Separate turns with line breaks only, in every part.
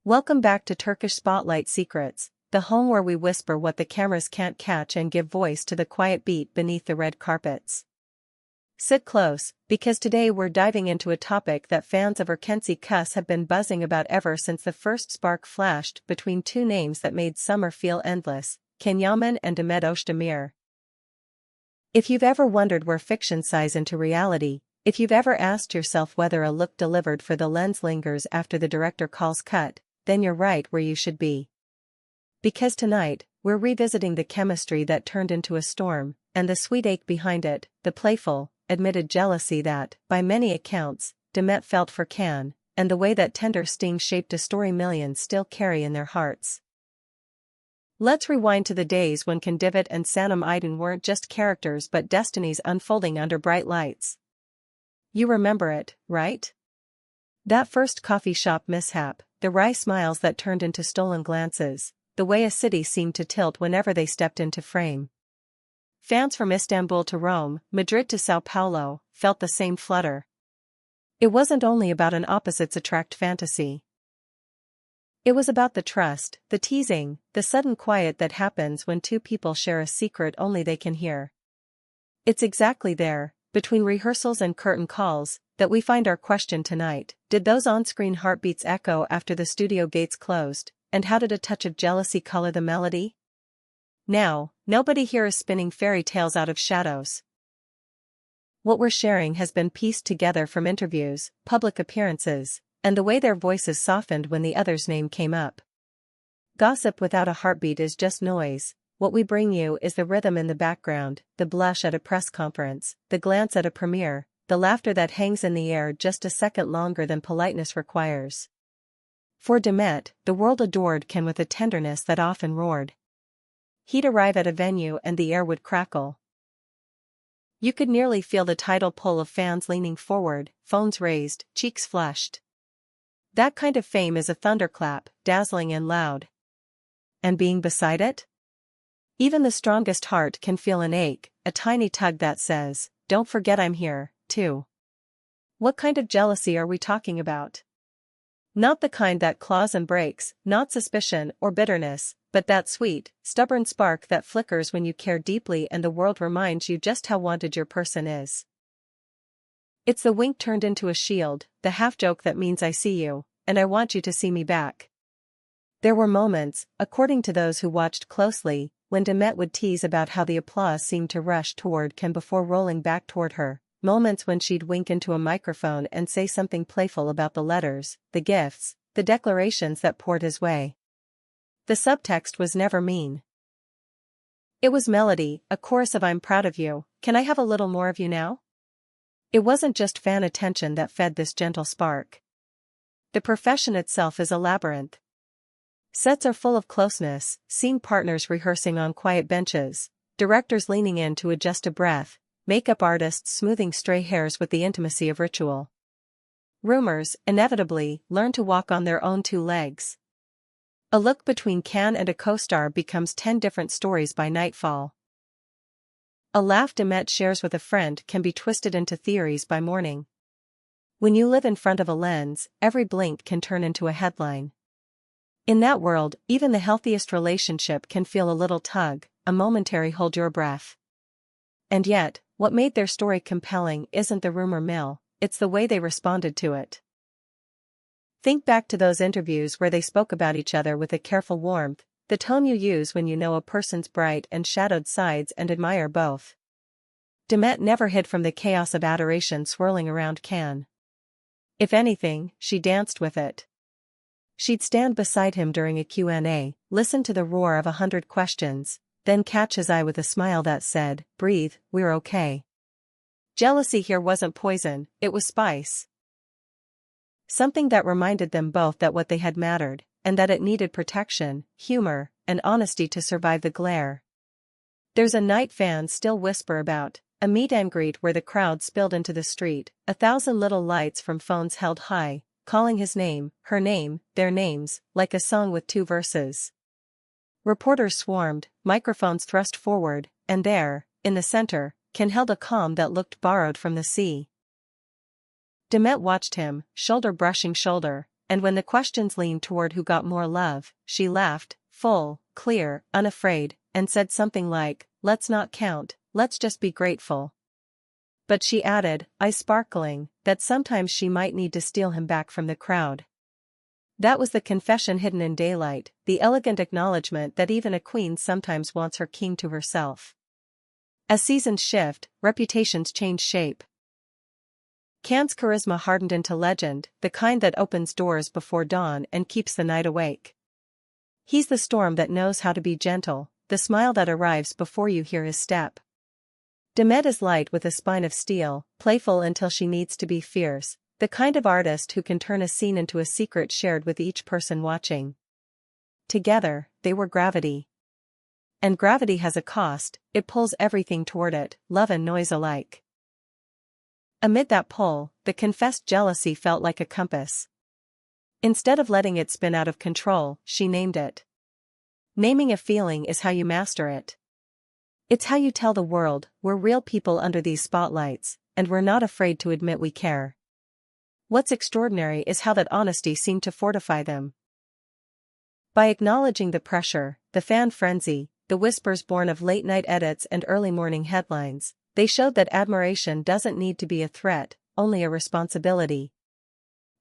Welcome back to Turkish Spotlight Secrets, the home where we whisper what the cameras can't catch and give voice to the quiet beat beneath the red carpets. Sit close, because today we're diving into a topic that fans of Erkenci Kuss have been buzzing about ever since the first spark flashed between two names that made summer feel endless, Yaman and Demet Özdemir. If you've ever wondered where fiction sighs into reality, if you've ever asked yourself whether a look delivered for the lens lingers after the director calls cut, then you're right where you should be. Because tonight, we're revisiting the chemistry that turned into a storm, and the sweet ache behind it, the playful, admitted jealousy that, by many accounts, Demet felt for Can, and the way that tender sting shaped a story millions still carry in their hearts. Let's rewind to the days when Can Demet and Sanem Aydin weren't just characters but destinies unfolding under bright lights. You remember it, right? That first coffee shop mishap, the wry smiles that turned into stolen glances, the way a city seemed to tilt whenever they stepped into frame. Fans from Istanbul to Rome, Madrid to Sao Paulo, felt the same flutter. It wasn't only about an opposites attract fantasy. It was about the trust, the teasing, the sudden quiet that happens when two people share a secret only they can hear. It's exactly there, between rehearsals and curtain calls, that we find our question tonight. Did those on-screen heartbeats echo after the studio gates closed, and how did a touch of jealousy color the melody? Now, nobody here is spinning fairy tales out of shadows. What we're sharing has been pieced together from interviews, public appearances, and the way their voices softened when the other's name came up. Gossip without a heartbeat is just noise. What we bring you is the rhythm in the background, the blush at a press conference, the glance at a premiere, the laughter that hangs in the air just a second longer than politeness requires. For Demet, the world adored Can with a tenderness that often roared. He'd arrive at a venue and the air would crackle. You could nearly feel the tidal pull of fans leaning forward, phones raised, cheeks flushed. That kind of fame is a thunderclap, dazzling and loud. And being beside it? Even the strongest heart can feel an ache, a tiny tug that says, "Don't forget I'm here, too." What kind of jealousy are we talking about? Not the kind that claws and breaks, not suspicion or bitterness, but that sweet, stubborn spark that flickers when you care deeply and the world reminds you just how wanted your person is. It's the wink turned into a shield, the half-joke that means I see you, and I want you to see me back. There were moments, according to those who watched closely, when Demet would tease about how the applause seemed to rush toward Can before rolling back toward her, moments when she'd wink into a microphone and say something playful about the letters, the gifts, the declarations that poured his way. The subtext was never mean. It was melody, a chorus of "I'm proud of you, can I have a little more of you now?" It wasn't just fan attention that fed this gentle spark. The profession itself is a labyrinth. Sets are full of closeness, scene partners rehearsing on quiet benches, directors leaning in to adjust a breath, makeup artists smoothing stray hairs with the intimacy of ritual. Rumors, inevitably, learn to walk on their own two legs. A look between Can and a co-star becomes 10 different stories by nightfall. A laugh Demet shares with a friend can be twisted into theories by morning. When you live in front of a lens, every blink can turn into a headline. In that world, even the healthiest relationship can feel a little tug, a momentary hold your breath. And yet, what made their story compelling isn't the rumor mill, it's the way they responded to it. Think back to those interviews where they spoke about each other with a careful warmth, the tone you use when you know a person's bright and shadowed sides and admire both. Demet never hid from the chaos of adoration swirling around Can. If anything, she danced with it. She'd stand beside him during a Q&A, listen to the roar of 100 questions, then catch his eye with a smile that said, "Breathe, we're okay." Jealousy here wasn't poison, it was spice. Something that reminded them both that what they had mattered, and that it needed protection, humor, and honesty to survive the glare. There's a night fans still whisper about, a meet and greet where the crowd spilled into the street, 1,000 little lights from phones held high, calling his name, her name, their names, like a song with two verses. Reporters swarmed, microphones thrust forward, and there, in the center, Can held a calm that looked borrowed from the sea. Demet watched him, shoulder brushing shoulder, and when the questions leaned toward who got more love, she laughed, full, clear, unafraid, and said something like, "Let's not count, let's just be grateful." But she added, eyes sparkling, that sometimes she might need to steal him back from the crowd. That was the confession hidden in daylight, the elegant acknowledgement that even a queen sometimes wants her king to herself. As seasons shift, reputations change shape. Can's charisma hardened into legend, the kind that opens doors before dawn and keeps the night awake. He's the storm that knows how to be gentle, the smile that arrives before you hear his step. Demet is light with a spine of steel, playful until she needs to be fierce, the kind of artist who can turn a scene into a secret shared with each person watching. Together, they were gravity. And gravity has a cost, it pulls everything toward it, love and noise alike. Amid that pull, the confessed jealousy felt like a compass. Instead of letting it spin out of control, she named it. Naming a feeling is how you master it. It's how you tell the world, we're real people under these spotlights, and we're not afraid to admit we care. What's extraordinary is how that honesty seemed to fortify them. By acknowledging the pressure, the fan frenzy, the whispers born of late-night edits and early morning headlines, they showed that admiration doesn't need to be a threat, only a responsibility.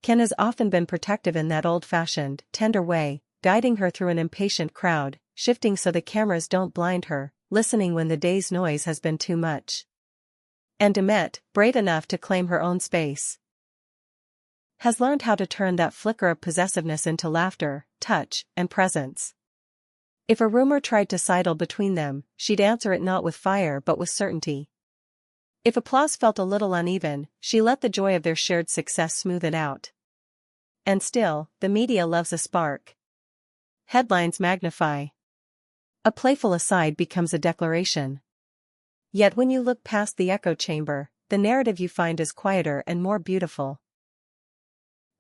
Ken has often been protective in that old-fashioned, tender way, guiding her through an impatient crowd, shifting so the cameras don't blind her, listening when the day's noise has been too much. And Demet, brave enough to claim her own space, has learned how to turn that flicker of possessiveness into laughter, touch, and presence. If a rumor tried to sidle between them, she'd answer it not with fire but with certainty. If applause felt a little uneven, she let the joy of their shared success smooth it out. And still, the media loves a spark. Headlines magnify. A playful aside becomes a declaration. Yet when you look past the echo chamber, the narrative you find is quieter and more beautiful.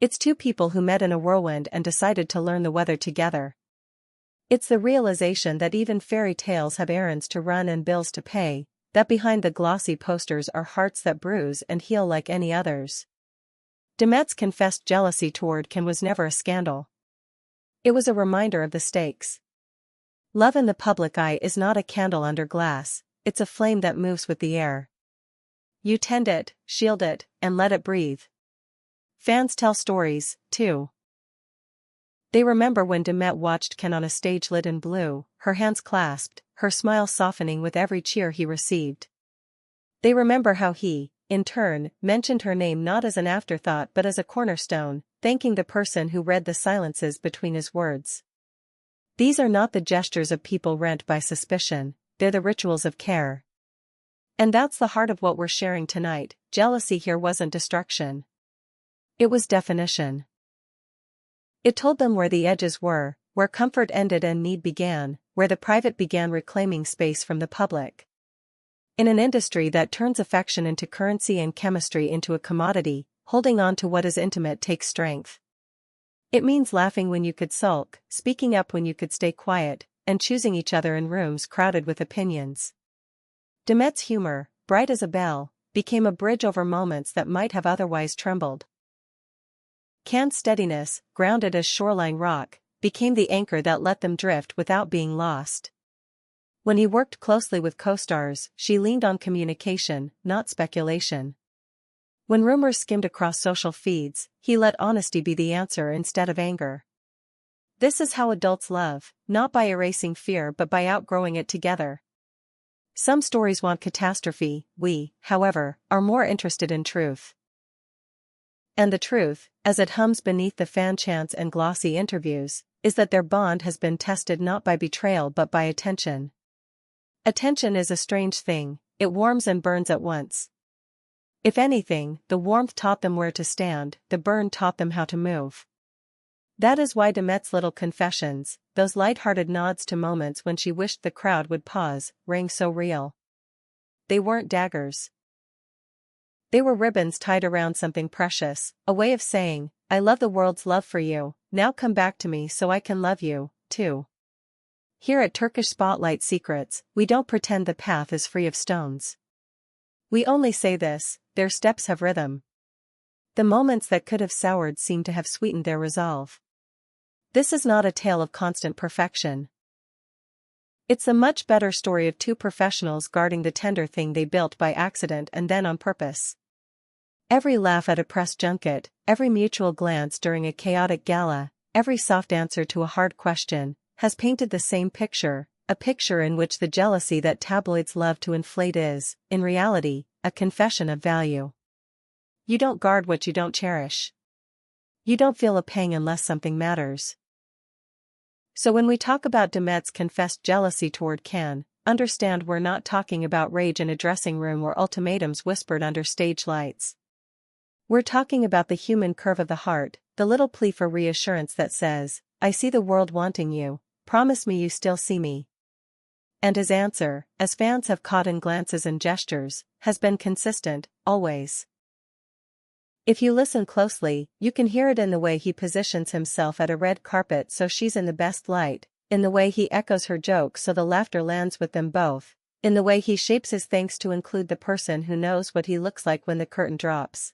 It's two people who met in a whirlwind and decided to learn the weather together. It's the realization that even fairy tales have errands to run and bills to pay, that behind the glossy posters are hearts that bruise and heal like any others. Demet's confessed jealousy toward Ken was never a scandal. It was a reminder of the stakes. Love in the public eye is not a candle under glass, it's a flame that moves with the air. You tend it, shield it, and let it breathe. Fans tell stories, too. They remember when Demet watched Ken on a stage lit in blue, her hands clasped, her smile softening with every cheer he received. They remember how he, in turn, mentioned her name not as an afterthought but as a cornerstone, thanking the person who read the silences between his words. These are not the gestures of people rent by suspicion, they're the rituals of care. And that's the heart of what we're sharing tonight. Jealousy here wasn't destruction. It was definition. It told them where the edges were, where comfort ended and need began, where the private began reclaiming space from the public. In an industry that turns affection into currency and chemistry into a commodity, holding on to what is intimate takes strength. It means laughing when you could sulk, speaking up when you could stay quiet, and choosing each other in rooms crowded with opinions. Demet's humor, bright as a bell, became a bridge over moments that might have otherwise trembled. Can's steadiness, grounded as shoreline rock, became the anchor that let them drift without being lost. When he worked closely with co-stars, she leaned on communication, not speculation. When rumors skimmed across social feeds, he let honesty be the answer instead of anger. This is how adults love, not by erasing fear but by outgrowing it together. Some stories want catastrophe, we, however, are more interested in truth. And the truth, as it hums beneath the fan chants and glossy interviews, is that their bond has been tested not by betrayal but by attention. Attention is a strange thing, it warms and burns at once. If anything, the warmth taught them where to stand, the burn taught them how to move. That is why Demet's little confessions, those light-hearted nods to moments when she wished the crowd would pause, rang so real. They weren't daggers. They were ribbons tied around something precious, a way of saying, I love the world's love for you, now come back to me so I can love you, too. Here at Turkish Spotlight Secrets, we don't pretend the path is free of stones. We only say this, their steps have rhythm. The moments that could have soured seem to have sweetened their resolve. This is not a tale of constant perfection. It's a much better story of two professionals guarding the tender thing they built by accident and then on purpose. Every laugh at a press junket, every mutual glance during a chaotic gala, every soft answer to a hard question, has painted the same picture, a picture in which the jealousy that tabloids love to inflate is, in reality, a confession of value. You don't guard what you don't cherish. You don't feel a pang unless something matters. So when we talk about Demet's confessed jealousy toward Can, understand we're not talking about rage in a dressing room or ultimatums whispered under stage lights. We're talking about the human curve of the heart, the little plea for reassurance that says, I see the world wanting you, promise me you still see me. And his answer, as fans have caught in glances and gestures, has been consistent, always. If you listen closely, you can hear it in the way he positions himself at a red carpet so she's in the best light, in the way he echoes her jokes so the laughter lands with them both, in the way he shapes his thanks to include the person who knows what he looks like when the curtain drops.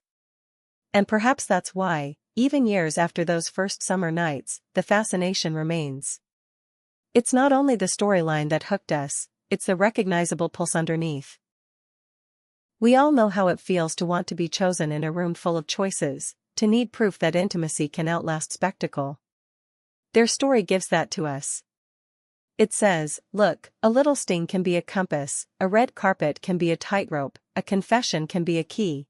And perhaps that's why, even years after those first summer nights, the fascination remains. It's not only the storyline that hooked us, it's the recognizable pulse underneath. We all know how it feels to want to be chosen in a room full of choices, to need proof that intimacy can outlast spectacle. Their story gives that to us. It says, look, a little sting can be a compass, a red carpet can be a tightrope, a confession can be a key.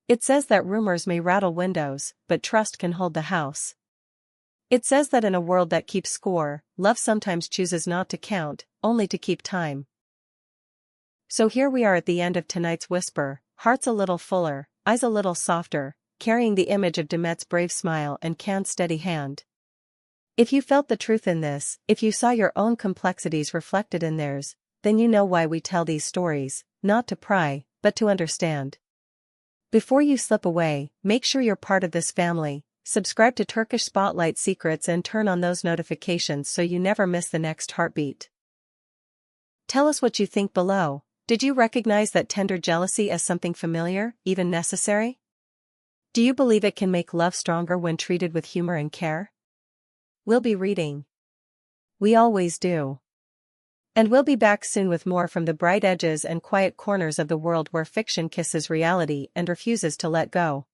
It says that rumors may rattle windows, but trust can hold the house. It says that in a world that keeps score, love sometimes chooses not to count, only to keep time. So here we are at the end of tonight's whisper, hearts a little fuller, eyes a little softer, carrying the image of Demet's brave smile and Can's steady hand. If you felt the truth in this, if you saw your own complexities reflected in theirs, then you know why we tell these stories, not to pry, but to understand. Before you slip away, make sure you're part of this family, subscribe to Turkish Spotlight Secrets and turn on those notifications so you never miss the next heartbeat. Tell us what you think below. Did you recognize that tender jealousy as something familiar, even necessary? Do you believe it can make love stronger when treated with humor and care? We'll be reading. We always do. And we'll be back soon with more from the bright edges and quiet corners of the world where fiction kisses reality and refuses to let go.